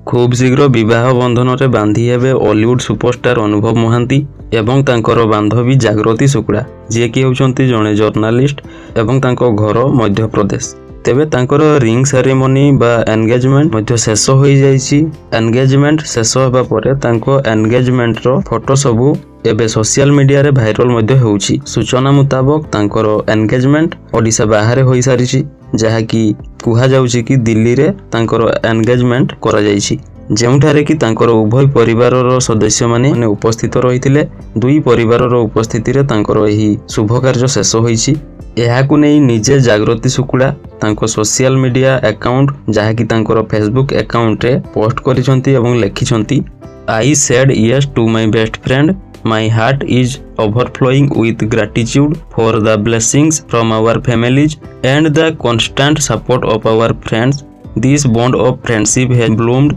खूब शीघ्र विवाह बंधन रे बांधी हेबे हॉलीवुड सुपरस्टार अनुभव महांती एवं तांकर बांधवी जागृति शुक्ला जे कि होउचंती जणे जर्नलिस्ट एवं तांको घर मध्य प्रदेश। तेबे तांकर रिंग सेरेमनी बा एंगेजमेंट मध्य शेष हो जाइछि। एंगेजमेंट शेष होबा परे तांको एंगेजमेंट रो फोटो सबु एबे सोशल मीडिया रे वायरल मध्य होउछि। सूचना मुताबिक तांकर एंगेजमेंट ओडिसा बाहर होई सारिछि, जहा कि कुहा जाउछि कि दिल्ली रे तांकर एंगेजमेंट करा जाइछि, जेउठारे कि तांकर उभय परिवार रो सदस्य माने उपस्थित रहिथिले। दुई परिवार रो उपस्थिति रे तांकर एही शुभ कार्य शेष होइछि। एहाकु नै निजे जागृति शुक्ला तांको सोशल मीडिया अकाउंट जहा कि तांकर फेसबुक अकाउंट रे पोस्ट करिसंती एवं लेखिसंती, I said yes to my best friend, my heart is overflowing with gratitude for the blessings from our families and the constant support of our friends. This bond of friendship has bloomed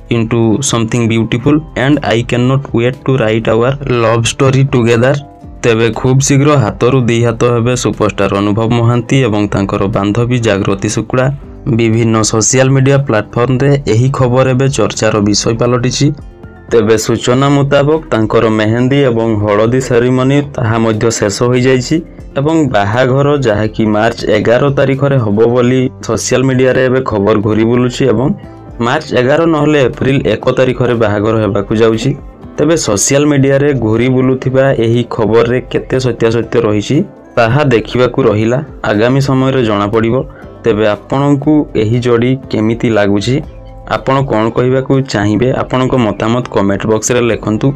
into something beautiful and I cannot wait to write our love story together. तेबे खूब शीघ्र हाथरू दी हाथ हेबे superstar अनुभव महांती एवं तांकर बांधवी जागृति शुक्ला। विभिन्न सोशल मीडिया प्लेटफॉर्म रे एही खबर एबे चर्चार विषय पलटिछि। तेबे सूचना मुताबिक तांकर मेहंदी एवं हलदी सेरेमनी ताहा मध्य शेष हो जाइछि एवं बाहाघर जहा कि मार्च 11 तारिख रे हबो बोली सोशल मीडिया रे एबे खबर घुरी बुलुछि एवं मार्च 11 नहले एप्रिल 1 तारिख रे बाहाघर हेबाकु जाउछि। तेबे सोशल मीडिया रे घुरी बुलुथिबा एही खबर रे केते सत्यासत्य रहिछि ताहा देखिबाकु रहिला, आगामी समय रे जणा पड़िबो। तेबे आपनकु एही जोड़ी केमिति लागुछि, आपण कोन कहबाकू चाहिए, आपणको मतामत कमेंट बॉक्स रे लिखंतु।